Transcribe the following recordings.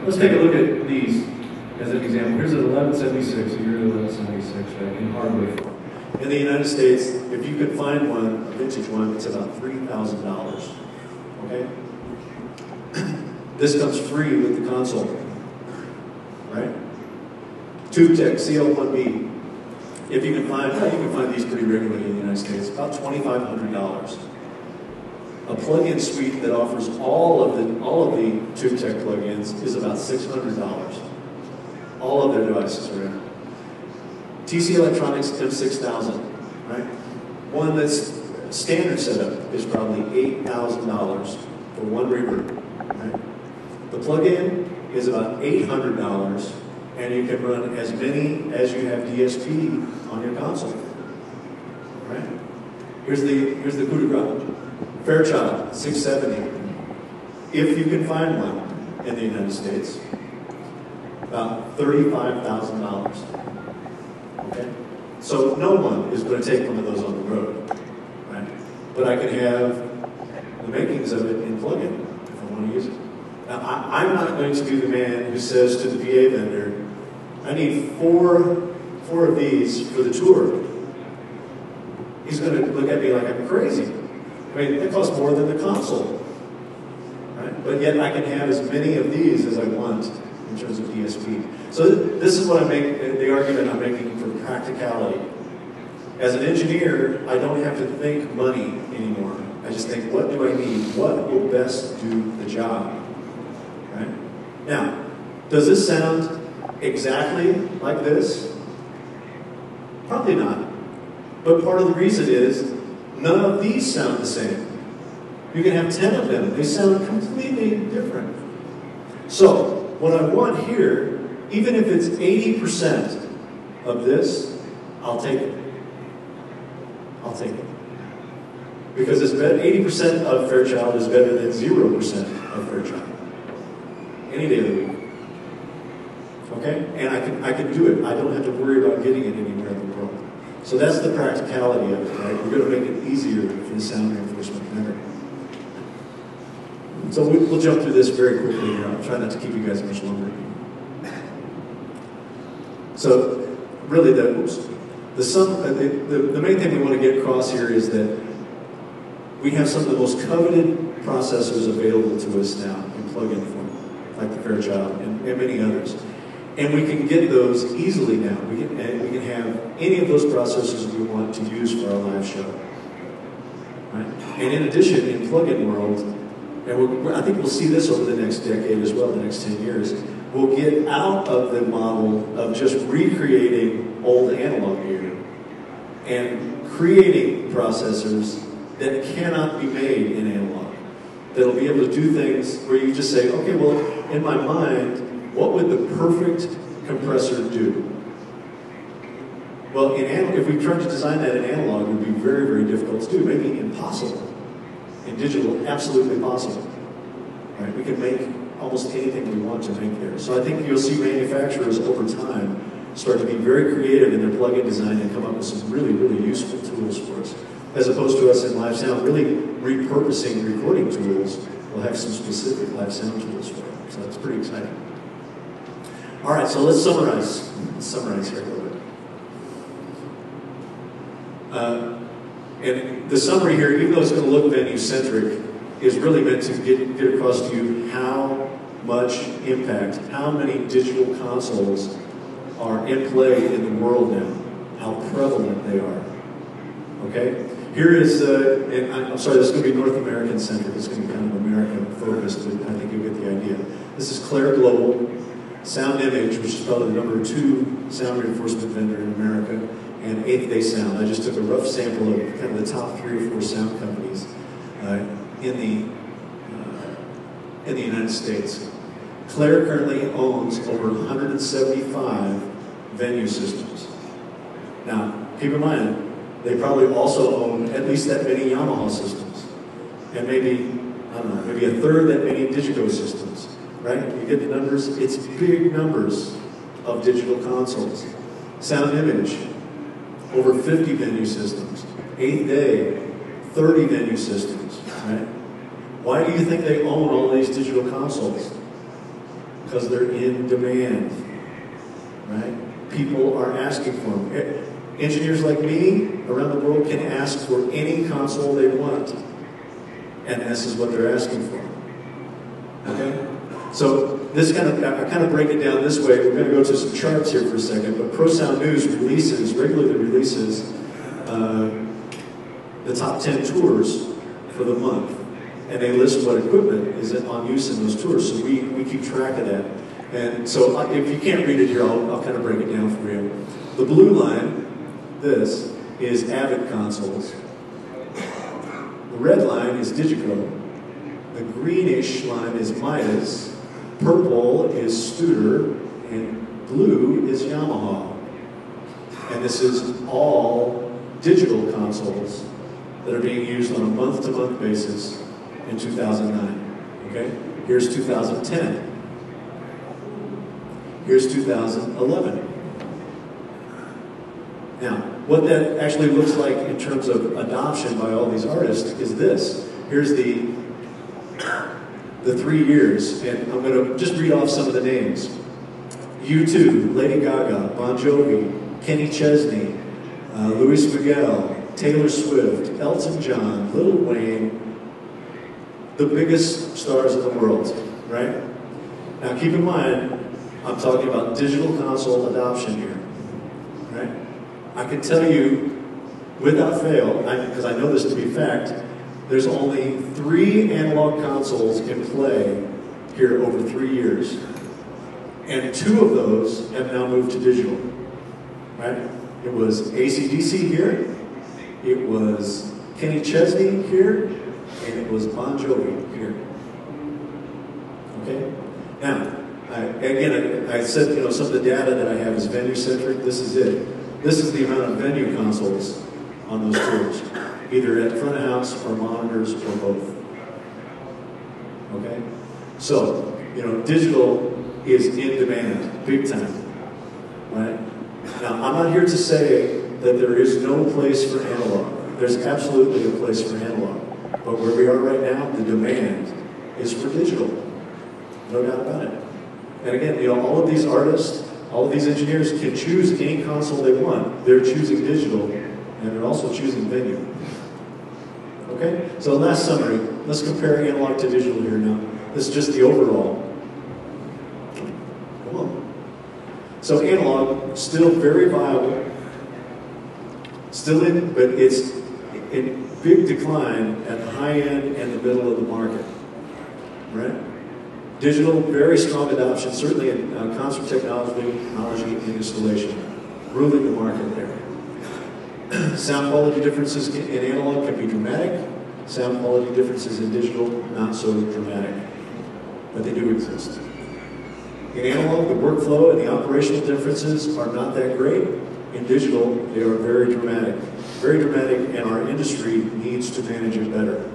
Let's take a look at these as an example. Here's an 1176, a year 1176, right, in hardware form. In the United States, if you could find one, a vintage one, it's about $3,000. Okay? This comes free with the console, right? TubeTech CL1B. If you can find these pretty regularly in the United States, about $2,500. A plug-in suite that offers all of the TubeTech plugins is about $600. All of their devices are in. TC Electronics M6000, right? One that's standard setup is probably $8,000 for one reverb, right? The plug-in is about $800, and you can run as many as you have DSP on your console, right? Here's the coup de grace. Fairchild 670. If you can find one in the United States, about $35,000. Okay? So no one is going to take one of those on the road, right? But I can have the makings of it in plug-in if I want to use it. Now, I'm not going to be the man who says to the PA vendor, I need four of these for the tour. He's going to look at me like I'm crazy. I mean, it costs more than the console, right? But yet I can have as many of these as I want in terms of DSP. So this is what I make, the argument I'm making for practicality. As an engineer, I don't have to think money anymore. I just think, what do I need? What will best do the job? Right? Now, does this sound exactly like this? Probably not. But part of the reason is, none of these sound the same. You can have 10 of them. They sound completely different. So, what I want here, even if it's 80% of this, I'll take it. I'll take it. Because it's 80% of Fairchild is better than 0% of Fairchild. Any day of the week. Okay? And I can do it. I don't have to worry about getting it anywhere in the world. So that's the practicality of it, right? We're going to make it easier for the sound reinforcement vendor. So we'll jump through this very quickly here. I'll try not to keep you guys much longer. So really, the main thing we want to get across here is that we have some of the most coveted processors available to us now in plug-in form, like the Fairchild and many others. And we can get those easily now. We can have any of those processors we want to use for our live show. Right? And in addition, in plug-in world, and I think we'll see this over the next decade as well, the next 10 years, we'll get out of the model of just recreating old analog gear and creating processors that cannot be made in analog. That'll be able to do things where you just say, okay, well, in my mind, what would the perfect compressor do? Well, if we tried to design that in analog, it would be very, very difficult to do, maybe impossible. In digital, absolutely possible. Right? We can make almost anything we want to make there. So I think you'll see manufacturers over time start to be very creative in their plug-in design and come up with some really, really useful tools for us. As opposed to us in live sound, really repurposing recording tools, we'll have some specific live sound tools for it. So that's pretty exciting. All right, so let's summarize. Let's summarize here a little bit. And the summary here, even though it's going to look venue-centric, is really meant to get across to you how much impact, how many digital consoles are in play in the world now, how prevalent they are. Okay? Here is, and I'm sorry, this is going to be North American-centric. It's going to be kind of American-focused, but I think you'll get the idea. This is Claire Global, Sound Image, which is probably the #2 sound reinforcement vendor in America, and 8th Day Sound. I just took a rough sample of kind of the top 3 or 4 sound companies in the United States. Claire currently owns over 175 venue systems. Now, keep in mind, they probably also own at least that many Yamaha systems, and maybe, I don't know, maybe a third that many Digico systems, right? You get the numbers? It's big numbers of digital consoles. Sound Image, over 50 venue systems. 8th Day, 30 venue systems, right? Why do you think they own all these digital consoles? because they're in demand, right? People are asking for them. Engineers like me around the world can ask for any console they want, and this is what they're asking for. Okay? So this I kind of break it down this way. We're going to go to some charts here for a second, but ProSound News regularly releases the top 10 tours for the month, and they list what equipment is on use in those tours, so we keep track of that. And so if you can't read it here, I'll kind of break it down for you. The blue line, this, is Avid consoles. The red line is Digico. The greenish line is Midas. Purple is Studer. And blue is Yamaha. And this is all digital consoles that are being used on a month-to-month basis in 2009. Okay? Here's 2010. Here's 2011. Now, what that actually looks like in terms of adoption by all these artists is this. Here's the 3 years, and I'm going to just read off some of the names. U2, Lady Gaga, Bon Jovi, Kenny Chesney, Luis Miguel, Taylor Swift, Elton John, Lil Wayne, the biggest stars in the world, right? Now keep in mind, I'm talking about digital console adoption here, right? I can tell you without fail, because I know this to be fact, there's only 3 analog consoles in play here over 3 years. And 2 of those have now moved to digital, right? It was AC/DC here, it was Kenny Chesney here, and it was Bon Jovi here. Okay? Now, I said, some of the data that I have is venue-centric. This is it. This is the amount of venue consoles on those tours, either at front of house or monitors or both. Okay? So, digital is in demand, big time, right? Now, I'm not here to say that there is no place for analog. There's absolutely a place for analog. But where we are right now, the demand is for digital. No doubt about it. And again, all of these artists, all of these engineers can choose any console they want. They're choosing digital, and they're also choosing venue. Okay? So last summary, let's compare analog to digital here now. This is just the overall. Come on. So analog, still very viable, still in, but it's in big decline at the high end and the middle of the market, right? Digital, very strong adoption, certainly in concert technology and installation, ruling the market there. Sound quality differences in analog can be dramatic. Sound quality differences in digital, not so dramatic, but they do exist. In analog, the workflow and the operational differences are not that great. In digital, they are very dramatic. Very dramatic, and our industry needs to manage it better.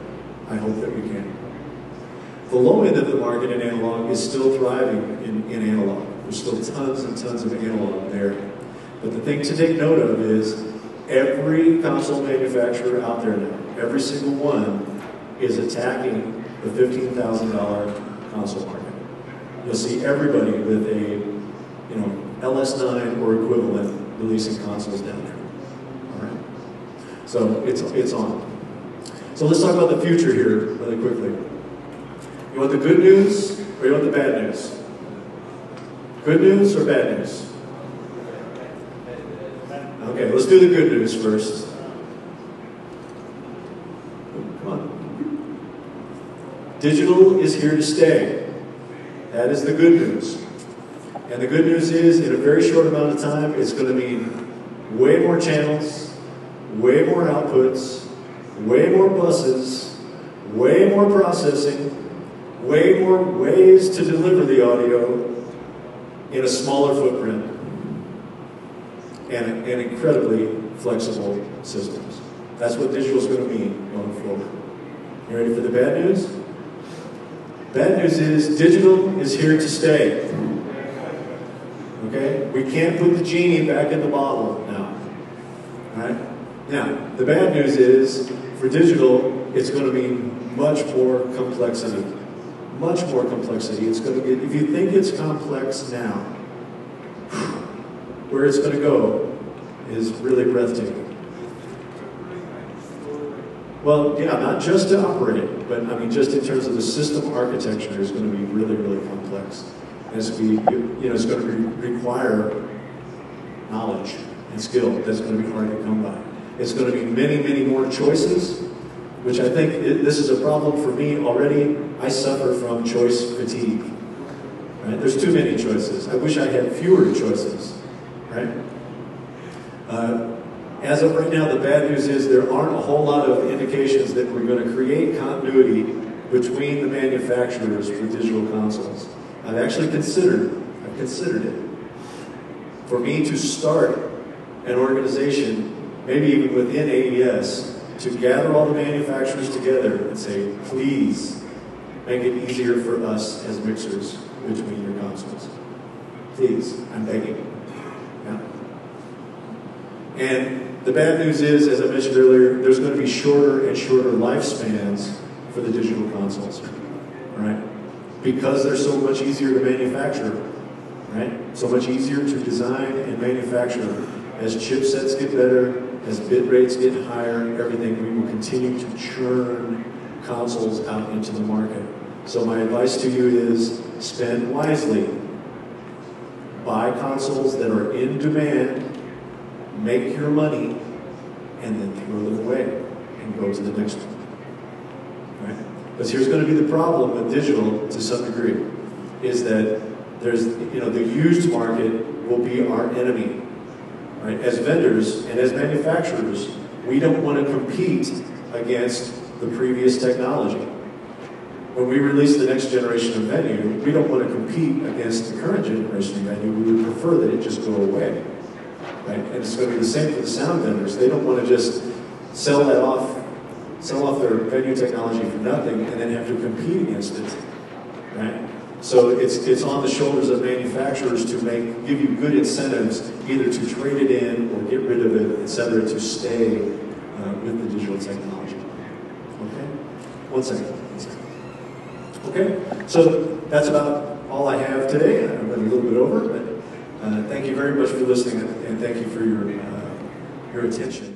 I hope that we can. The low end of the market in analog is still thriving in analog. There's still tons and tons of analog there. But the thing to take note of is every console manufacturer out there now, every single one, is attacking the $15,000 console market. You'll see everybody with a LS9 or equivalent releasing consoles down there. All right? So it's on. So let's talk about the future here really quickly. You want the good news or you want the bad news? Good news or bad news? Okay, let's do the good news first. Come on. Digital is here to stay. That is the good news. And the good news is, in a very short amount of time, it's going to mean way more channels, way more outputs, way more buses, way more processing, way more ways to deliver the audio in a smaller footprint, and incredibly flexible systems. That's what digital is going to mean going forward. You ready for the bad news? Bad news is digital is here to stay. Okay? We can't put the genie back in the bottle now. All right? Now, the bad news is, for digital, it's going to mean much more complexity. much more complexity. It's going to get, if you think it's complex now, where it's going to go is really breathtaking. Well, yeah, not just to operate, but I mean, just in terms of the system architecture is going to be really, really complex. It's going to require knowledge and skill that's going to be hard to come by. It's going to be many, many more choices, which I think this is a problem for me already. I suffer from choice fatigue. Right? There's too many choices. I wish I had fewer choices. Right? As of right now, the bad news is there aren't a whole lot of indications that we're going to create continuity between the manufacturers for digital consoles. I've actually considered it. For me to start an organization, maybe even within AES, to gather all the manufacturers together and say, please make it easier for us as mixers between your consoles. Please, I'm begging. Yeah. And the bad news is, as I mentioned earlier, there's going to be shorter and shorter lifespans for the digital consoles, right? Because they're so much easier to manufacture, right? So much easier to design and manufacture. As chipsets get better, as bit rates get higher, everything, we will continue to churn consoles out into the market. So my advice to you is spend wisely. Buy consoles that are in demand, make your money, and then throw them away and go to the next one. Right? But here's going to be the problem with digital to some degree, is that there's, the used market will be our enemy. Right? As vendors and as manufacturers, we don't want to compete against the previous technology. When we release the next generation of venue, we don't want to compete against the current generation of venue. We would prefer that it just go away. Right? And it's going to be the same for the sound vendors. They don't want to just sell off their venue technology for nothing and then have to compete against it. Right? So it's on the shoulders of manufacturers to give you good incentives, either to trade it in or get rid of it, etc., to stay with the digital technology. Okay? One second. Okay? So that's about all I have today. I've been a little bit over, but thank you very much for listening, and thank you for your attention.